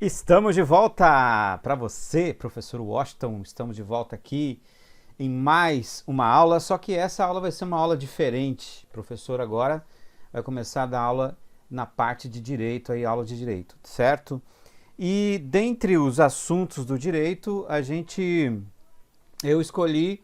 Estamos de volta para você, professor Washington. Estamos de volta aqui em mais uma aula, só que essa aula vai ser uma aula diferente. O professor agora vai começar a dar aula na parte de direito, aí aula de direito, certo? E dentre os assuntos do direito, eu escolhi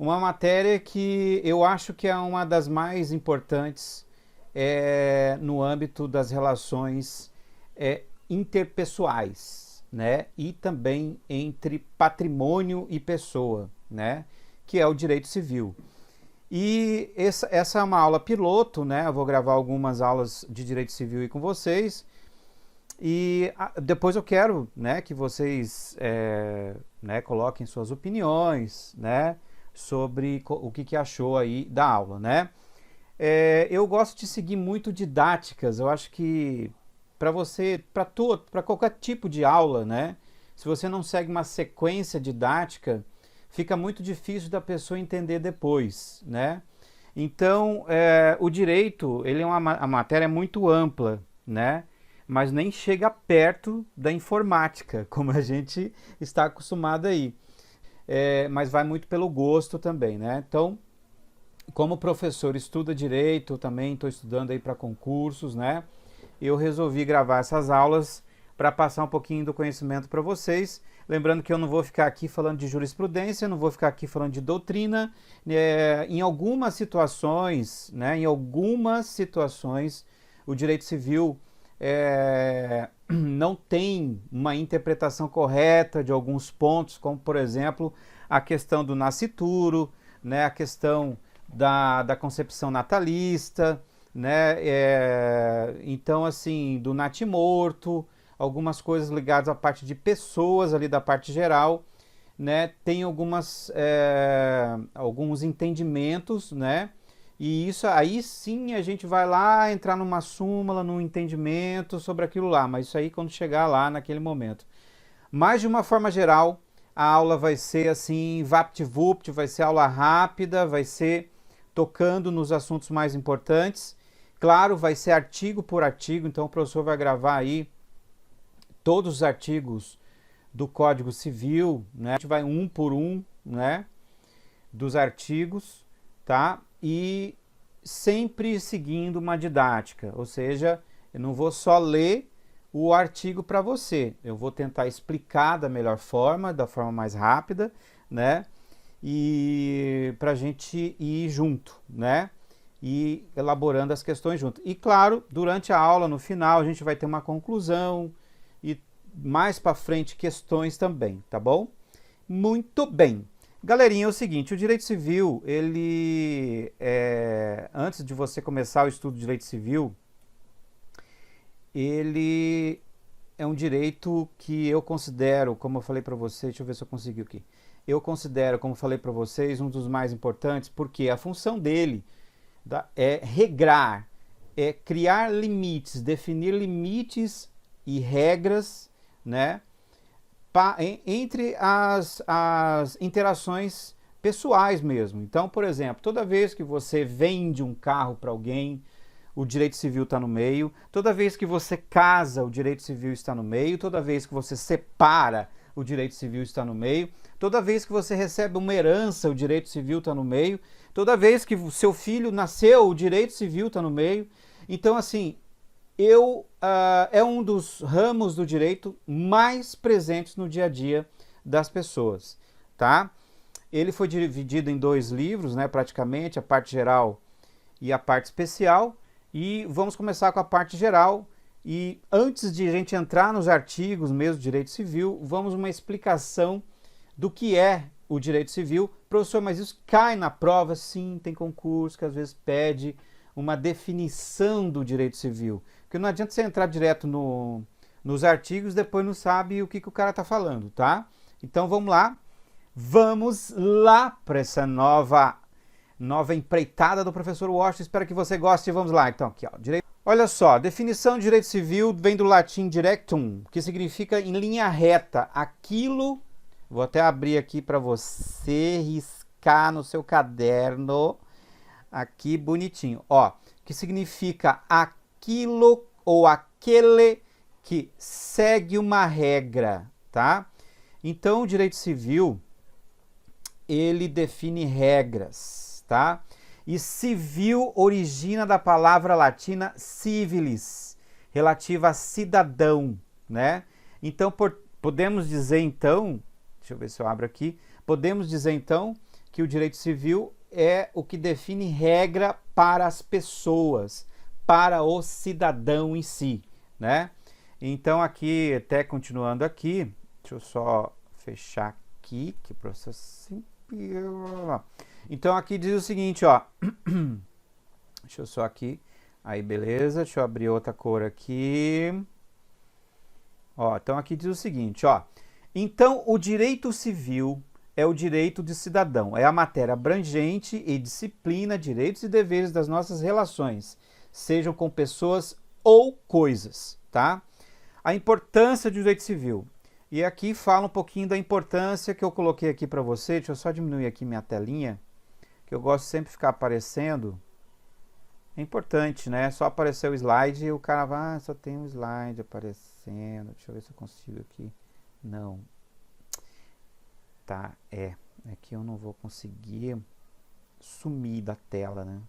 uma matéria que eu acho que é uma das mais importantes no âmbito das relações interpessoais, né? E também entre patrimônio e pessoa, né? Que é o direito civil. E essa é uma aula piloto, né? Eu vou gravar algumas aulas de direito civil aí com vocês. E depois eu quero, né, que vocês coloquem suas opiniões, né, sobre o que achou aí da aula, né? Eu gosto de seguir muito didáticas. Eu acho que para qualquer tipo de aula, né, se você não segue uma sequência didática, fica muito difícil da pessoa entender depois, né? Então, o direito, ele é uma matéria muito ampla, né? Mas nem chega perto da informática, como a gente está acostumado aí. Mas vai muito pelo gosto também, né? Então, como professor estuda direito, também estou estudando aí para concursos, né? Eu resolvi gravar essas aulas para passar um pouquinho do conhecimento para vocês. Lembrando que eu não vou ficar aqui falando de jurisprudência, não vou ficar aqui falando de doutrina. Em algumas situações, né, o direito civil não tem uma interpretação correta de alguns pontos, como, por exemplo, a questão do nascituro, né, a questão da concepção natalista, né? Então, assim, do natimorto, algumas coisas ligadas à parte de pessoas ali da parte geral, né? Tem alguns entendimentos, né? E isso aí sim a gente vai lá entrar numa súmula, num entendimento sobre aquilo lá, mas isso aí quando chegar lá naquele momento. Mas de uma forma geral, a aula vai ser assim, vapt-vupt, vai ser aula rápida, vai ser tocando nos assuntos mais importantes. Claro, vai ser artigo por artigo, então o professor vai gravar aí todos os artigos do Código Civil, né? A gente vai um por um, né, dos artigos, tá? E sempre seguindo uma didática, ou seja, eu não vou só ler o artigo para você, eu vou tentar explicar da melhor forma, da forma mais rápida, né? E para a gente ir junto, né? E elaborando as questões junto. E claro, durante a aula, no final, a gente vai ter uma conclusão e mais para frente questões também, tá bom? Muito bem. Galerinha, é o seguinte, o direito civil, antes de você começar o estudo de direito civil, ele é um direito que eu considero, como eu falei para vocês, deixa eu ver se eu consegui aqui. Eu considero, como falei para vocês, um dos mais importantes, porque a função dele é regrar, é criar limites, definir limites e regras, né, entre as interações pessoais mesmo. Então, por exemplo, toda vez que você vende um carro para alguém, o direito civil está no meio. Toda vez que você casa, o direito civil está no meio. Toda vez que você separa, o direito civil está no meio. Toda vez que você recebe uma herança, o direito civil está no meio. Toda vez que o seu filho nasceu, o direito civil está no meio. Então, assim, é um dos ramos do direito mais presentes no dia a dia das pessoas, tá? Ele foi dividido em 2 livros, né, praticamente, a parte geral e a parte especial. E vamos começar com a parte geral. E antes de a gente entrar nos artigos mesmo do direito civil, vamos uma explicação do que é o direito civil. Professor, mas isso cai na prova? Sim, tem concurso que às vezes pede uma definição do direito civil. Porque não adianta você entrar direto nos artigos e depois não sabe o que o cara está falando, tá? Então vamos lá. Vamos lá para essa nova empreitada do professor Washington. Espero que você goste. Vamos lá, então, aqui, ó. Olha só, definição de direito civil vem do latim directum, que significa em linha reta. Aquilo, vou até abrir aqui para você riscar no seu caderno, aqui bonitinho, ó, que significa aquilo ou aquele que segue uma regra, tá? Então, o direito civil, ele define regras, tá? E civil origina da palavra latina civilis, relativa a cidadão, né? Então, podemos dizer, então, deixa eu ver se eu abro aqui, podemos dizer, então, que o direito civil é o que define regra para as pessoas, para o cidadão em si, né? Então, aqui, até continuando aqui, deixa eu só fechar aqui, que processo. Então, aqui diz o seguinte, ó. Deixa eu só aqui. Aí, beleza. Deixa eu abrir outra cor aqui. Ó, então, aqui diz o seguinte, ó. Então, o direito civil é o direito de cidadão. É a matéria abrangente e disciplina direitos e deveres das nossas relações, sejam com pessoas ou coisas, tá? A importância do direito civil. E aqui fala um pouquinho da importância que eu coloquei aqui para você. Deixa eu só diminuir aqui minha telinha, que eu gosto sempre de ficar aparecendo. É importante, né? Só aparecer o slide e o cara vai, só tem um slide aparecendo. Deixa eu ver se eu consigo aqui. Não. Tá, que eu não vou conseguir sumir da tela, né?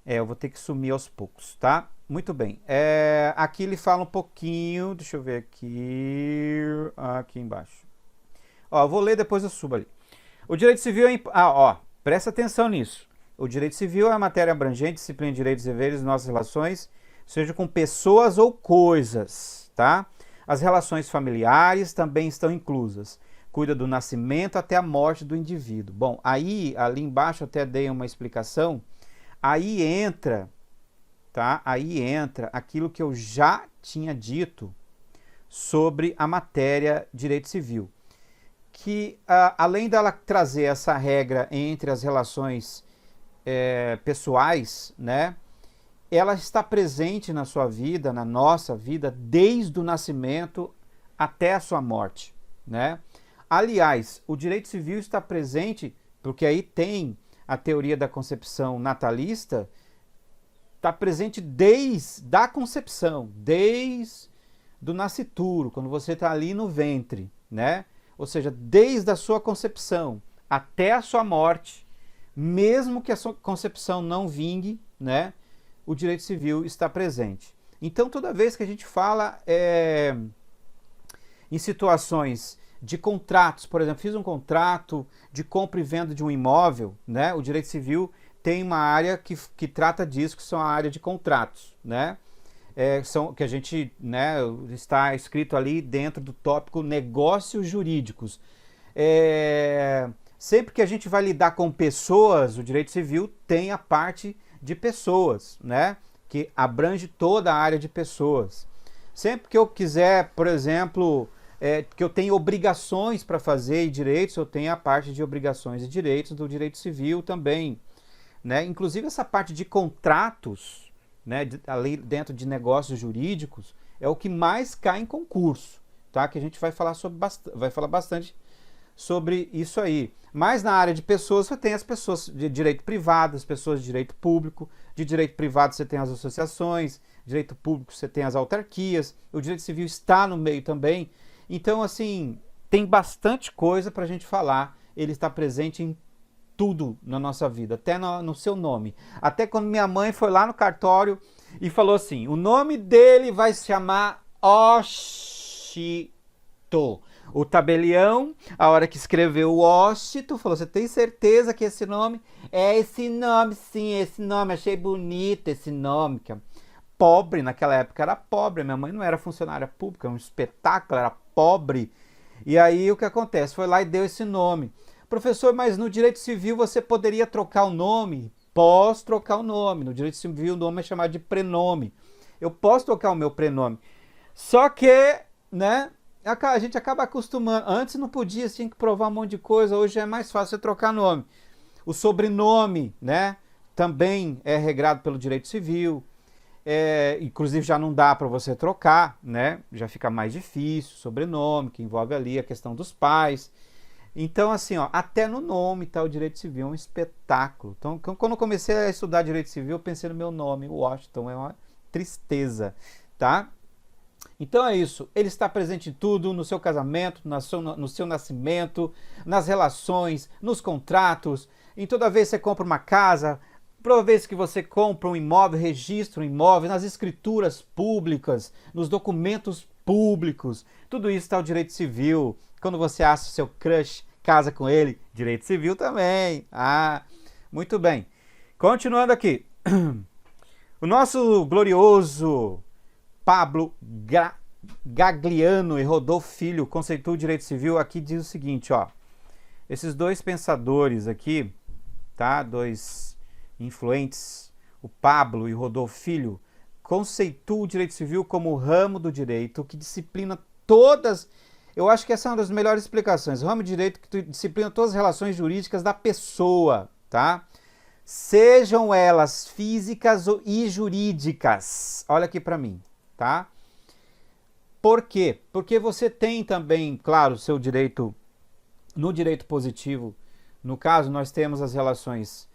Eu vou ter que sumir aos poucos, tá? Muito bem. Aqui ele fala um pouquinho, deixa eu ver aqui embaixo. Ó, eu vou ler, depois eu subo ali. O direito civil é... presta atenção nisso. O direito civil é a matéria abrangente, disciplina de direitos e deveres de nossas relações, seja com pessoas ou coisas, tá? As relações familiares também estão inclusas. Cuida do nascimento até a morte do indivíduo. Bom, ali embaixo eu até dei uma explicação. Aí entra, tá? Aí entra aquilo que eu já tinha dito sobre a matéria direito civil. Que além dela trazer essa regra entre as relações pessoais, né? Ela está presente na sua vida, na nossa vida, desde o nascimento até a sua morte, né? Aliás, o direito civil está presente, porque aí tem a teoria da concepção natalista, está presente desde a concepção, desde do nascituro, quando você está ali no ventre, né? Ou seja, desde a sua concepção até a sua morte, mesmo que a sua concepção não vingue, né? O direito civil está presente. Então, toda vez que a gente fala em situações de contratos, por exemplo, fiz um contrato de compra e venda de um imóvel, né? O direito civil tem uma área que trata disso, que são a área de contratos, né? Que a gente, né, está escrito ali dentro do tópico negócios jurídicos. Sempre que a gente vai lidar com pessoas, o direito civil tem a parte de pessoas, né? Que abrange toda a área de pessoas. Sempre que eu quiser, por exemplo, que eu tenho obrigações para fazer e direitos, eu tenho a parte de obrigações e direitos do direito civil também, né? Inclusive essa parte de contratos, né, dentro de negócios jurídicos, é o que mais cai em concurso, tá? Que a gente vai falar bastante sobre isso aí. Mas na área de pessoas, você tem as pessoas de direito privado, as pessoas de direito público. De direito privado você tem as associações, de direito público você tem as autarquias, o direito civil está no meio também. Então, assim, tem bastante coisa para a gente falar. Ele está presente em tudo na nossa vida, até no seu nome. Até quando minha mãe foi lá no cartório e falou assim, o nome dele vai se chamar Oshito. O tabelião, a hora que escreveu o Oshito, falou, você tem certeza que esse nome? É esse nome, sim, esse nome, achei bonito esse nome. Pobre, naquela época era pobre, minha mãe não era funcionária pública, era um espetáculo, era pobre. E aí o que acontece? Foi lá e deu esse nome. Professor, mas no direito civil você poderia trocar o nome? Posso trocar o nome. No direito civil o nome é chamado de prenome. Eu posso trocar o meu prenome. Só que, né, a gente acaba acostumando. Antes não podia, tinha que provar um monte de coisa. Hoje é mais fácil você trocar nome. O sobrenome, né, também é regrado pelo direito civil. Inclusive já não dá para você trocar, né? Já fica mais difícil, sobrenome, que envolve ali a questão dos pais. Então, assim, ó, até no nome tá o direito civil, é um espetáculo. Então, quando eu comecei a estudar direito civil, eu pensei no meu nome, Washington, é uma tristeza, tá? Então é isso, ele está presente em tudo, no seu casamento, no seu nascimento, nas relações, nos contratos, em toda vez que você compra uma casa, toda vez que você compra um imóvel, registra um imóvel, nas escrituras públicas, nos documentos públicos, tudo isso está o direito civil. Quando você acha o seu crush, casa com ele, direito civil também. Ah, muito bem. Continuando aqui. O nosso glorioso Pablo Gagliano e Rodolfo Filho conceitou o direito civil. Aqui diz o seguinte, ó. Esses dois pensadores aqui, tá? Dois influentes, o Pablo e o Rodolfo Filho, conceitou o direito civil como o ramo do direito que disciplina todas. Eu acho que essa é uma das melhores explicações. O ramo de direito que disciplina todas as relações jurídicas da pessoa, tá? Sejam elas físicas e jurídicas. Olha aqui para mim, tá? Por quê? Porque você tem também, claro, seu direito, no direito positivo, no caso, nós temos as relações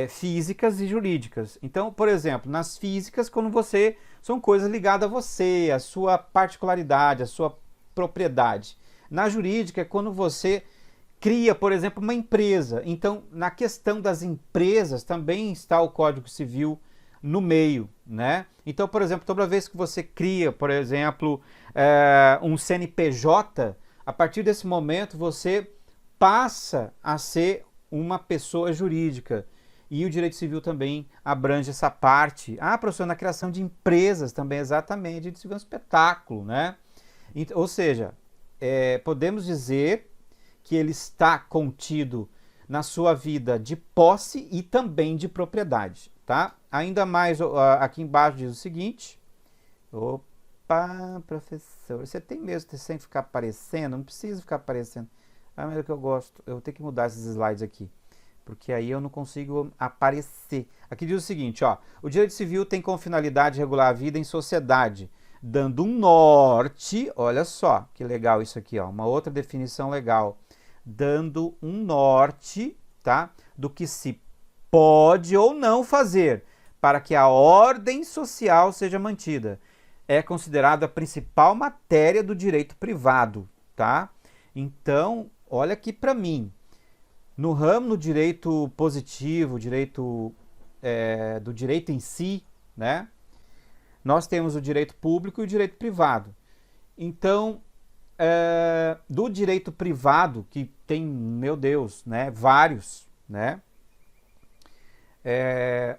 físicas e jurídicas. Então, por exemplo, nas físicas, quando você, são coisas ligadas a você, a sua particularidade, a sua propriedade. Na jurídica, é quando você cria, por exemplo, uma empresa. Então, na questão das empresas, também está o Código Civil no meio, né? Então, por exemplo, toda vez que você cria, por exemplo, um CNPJ, a partir desse momento você passa a ser uma pessoa jurídica. E o direito civil também abrange essa parte. Ah, professor, na criação de empresas também, exatamente. O direito civil é um espetáculo, né? Ou seja, podemos dizer que ele está contido na sua vida de posse e também de propriedade, tá? Ainda mais, aqui embaixo diz o seguinte. Opa, professor, você tem mesmo de sempre ficar aparecendo? Não precisa ficar aparecendo. Ah, mas é que eu gosto. Eu vou ter que mudar esses slides aqui, porque aí eu não consigo aparecer. Aqui diz o seguinte, ó. O direito civil tem como finalidade regular a vida em sociedade, dando um norte, olha só, que legal isso aqui, ó, uma outra definição legal, dando um norte, tá, do que se pode ou não fazer para que a ordem social seja mantida. É considerada a principal matéria do direito privado, tá? Então, olha aqui para mim, no ramo do direito positivo, do direito em si, né? Nós temos o direito público e o direito privado. Então, do direito privado, que tem, meu Deus, né, vários, né,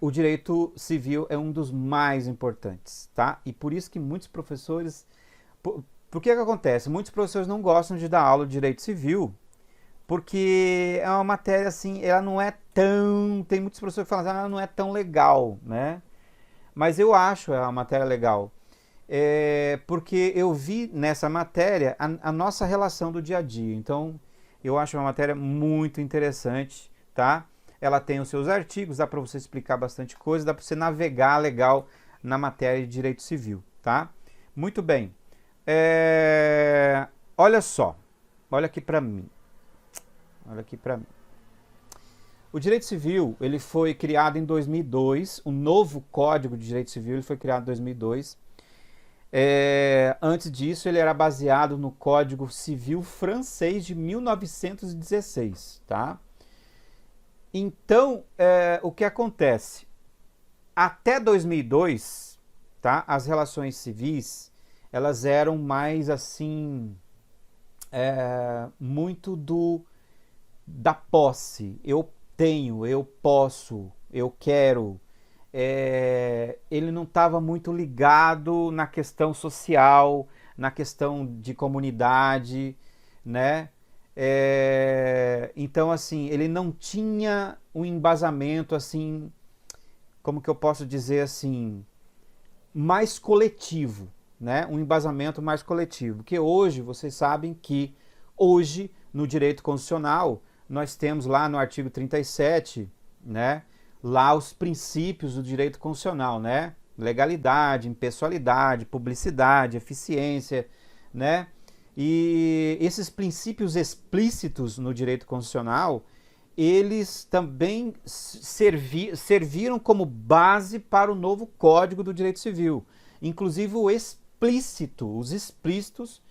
o direito civil é um dos mais importantes, tá? E por isso que muitos professores... Por que acontece? Muitos professores não gostam de dar aula de direito civil, porque é uma matéria assim, ela não é tão... Tem muitos professores que falam assim, ela não é tão legal, né? Mas eu acho a matéria legal. Porque eu vi nessa matéria a nossa relação do dia a dia. Então, eu acho uma matéria muito interessante, tá? Ela tem os seus artigos, dá para você explicar bastante coisa, dá para você navegar legal na matéria de direito civil, tá? Muito bem. Olha só, olha aqui para mim. Olha aqui para mim. O direito civil, ele foi criado em 2002, o novo Código de Direito Civil ele foi criado em 2002. Antes disso, ele era baseado no Código Civil francês de 1916, tá? Então, o que acontece? Até 2002, tá? As relações civis, elas eram mais assim, muito da posse. Eu tenho, eu posso, eu quero. Ele não estava muito ligado na questão social, na questão de comunidade, né? Então, assim, ele não tinha um embasamento, assim, como que eu posso dizer, assim, mais coletivo, né? Um embasamento mais coletivo. Porque hoje, vocês sabem que hoje, no direito constitucional, nós temos lá no artigo 37, né? Lá os princípios do direito constitucional, né? Legalidade, impessoalidade, publicidade, eficiência, né? E esses princípios explícitos no direito constitucional, eles também serviram como base para o novo Código do Direito Civil. Inclusive o explícito, os explícitos,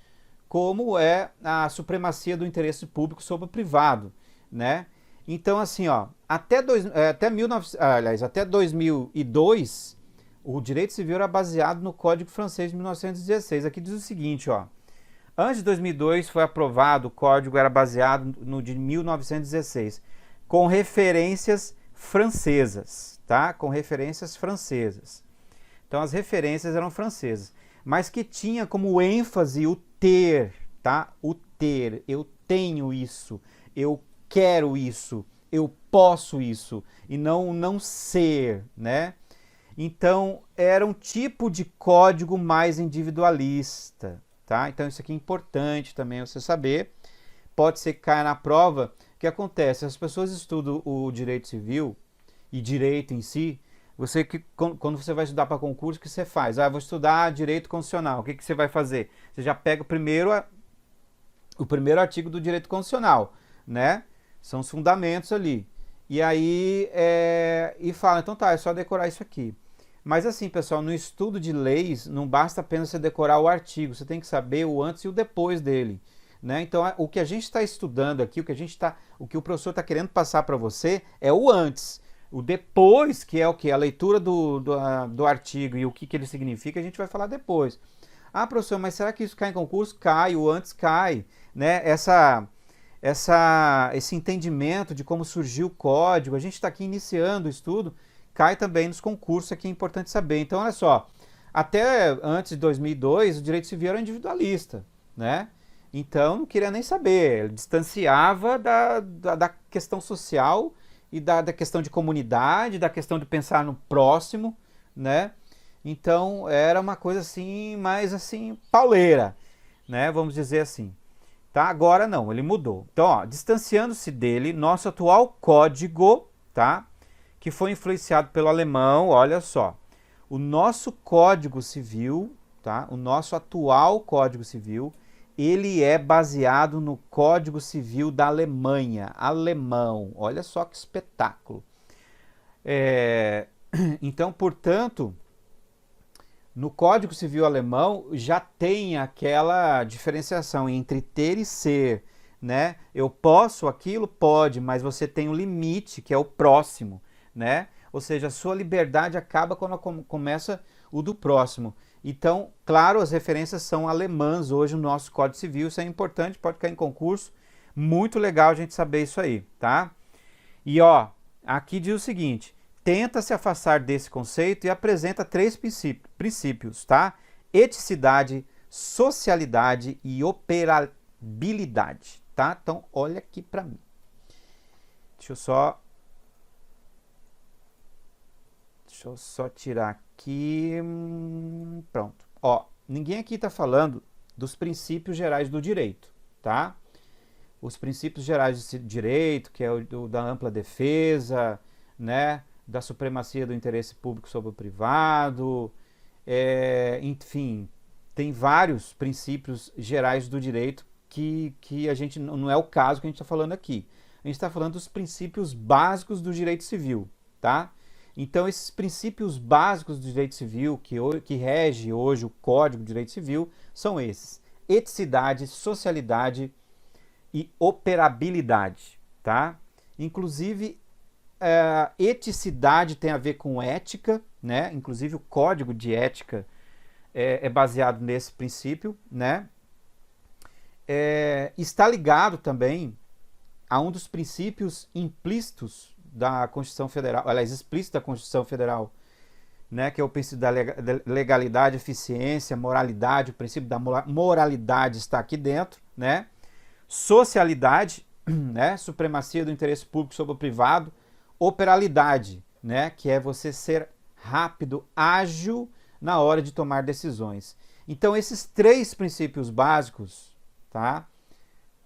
como é a supremacia do interesse público sobre o privado, né? Então, assim, ó, até 2002, o direito civil era baseado no Código Francês de 1916. Aqui diz o seguinte, ó. Antes de 2002 foi aprovado, o código era baseado no de 1916, com referências francesas, tá? Com referências francesas. Então as referências eram francesas, mas que tinha como ênfase o ter, tá? O ter, eu tenho isso, eu quero isso, eu posso isso, e não ser, né? Então era um tipo de código mais individualista, tá? Então isso aqui é importante também você saber. Pode ser que caia na prova. O que acontece? As pessoas estudam o direito civil e direito em si. Quando você vai estudar para concurso, o que você faz? Ah, vou estudar direito constitucional. O que você vai fazer? Você já pega o primeiro artigo do direito constitucional, né? São os fundamentos ali. E aí, e fala, então tá, é só decorar isso aqui. Mas assim, pessoal, no estudo de leis, não basta apenas você decorar o artigo, você tem que saber o antes e o depois dele, né? Então, o que a gente está estudando aqui, o que o professor está querendo passar para você é o antes. O depois, que é o que? A leitura do artigo e o que ele significa, a gente vai falar depois. Ah, professor, mas será que isso cai em concurso? Cai, o antes cai, né? Esse entendimento de como surgiu o código, a gente está aqui iniciando o estudo, cai também nos concursos, aqui é importante saber. Então, olha só, até antes de 2002, o direito civil era individualista, né? Então, não queria nem saber, ele distanciava da questão social e da questão de comunidade, da questão de pensar no próximo, né? Então, era uma coisa assim, mais assim, pauleira, né? Vamos dizer assim. Tá? Agora não, ele mudou. Então, ó, distanciando-se dele, nosso atual código, tá? Que foi influenciado pelo alemão, olha só. O nosso Código Civil, tá? O nosso atual Código Civil, ele é baseado no Código Civil da Alemanha, alemão. Olha só que espetáculo. Então, portanto, no Código Civil alemão já tem aquela diferenciação entre ter e ser, né? Eu posso aquilo? Pode, mas você tem um limite, que é o próximo, né? Ou seja, a sua liberdade acaba quando começa o do próximo. Então, claro, as referências são alemãs hoje no nosso Código Civil, isso é importante, pode cair em concurso. Muito legal a gente saber isso aí, tá? E ó, aqui diz o seguinte: tenta se afastar desse conceito e apresenta 3 princípios, tá? Eticidade, socialidade e operabilidade, tá? Então, olha aqui para mim. Deixa eu só tirar aqui. Pronto. Ó, ninguém aqui está falando dos princípios gerais do direito, tá? Os princípios gerais do direito, que é o da ampla defesa, né? Da supremacia do interesse público sobre o privado, enfim, tem vários princípios gerais do direito que a gente, não é o caso que a gente está falando aqui. A gente está falando dos princípios básicos do direito civil, tá? Então, esses princípios básicos do direito civil, que rege hoje o Código de Direito Civil, são esses: eticidade, socialidade e operabilidade, tá? Inclusive, eticidade tem a ver com ética, né? Inclusive o código de ética é baseado nesse princípio, né? Está ligado também a um dos princípios implícitos da Constituição Federal, aliás, explícito da Constituição Federal, né? Que é o princípio da legalidade, eficiência, moralidade. O princípio da moralidade está aqui dentro, né? Socialidade, né? Supremacia do interesse público sobre o privado. Operabilidade, né? Que é você ser rápido, ágil na hora de tomar decisões. Então, esses 3 princípios básicos, tá?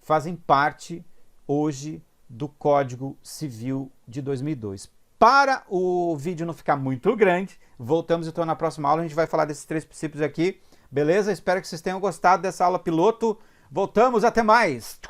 Fazem parte hoje do Código Civil de 2002. Para o vídeo não ficar muito grande, voltamos então na próxima aula, a gente vai falar desses 3 princípios aqui, beleza? Espero que vocês tenham gostado dessa aula piloto. Voltamos, até mais!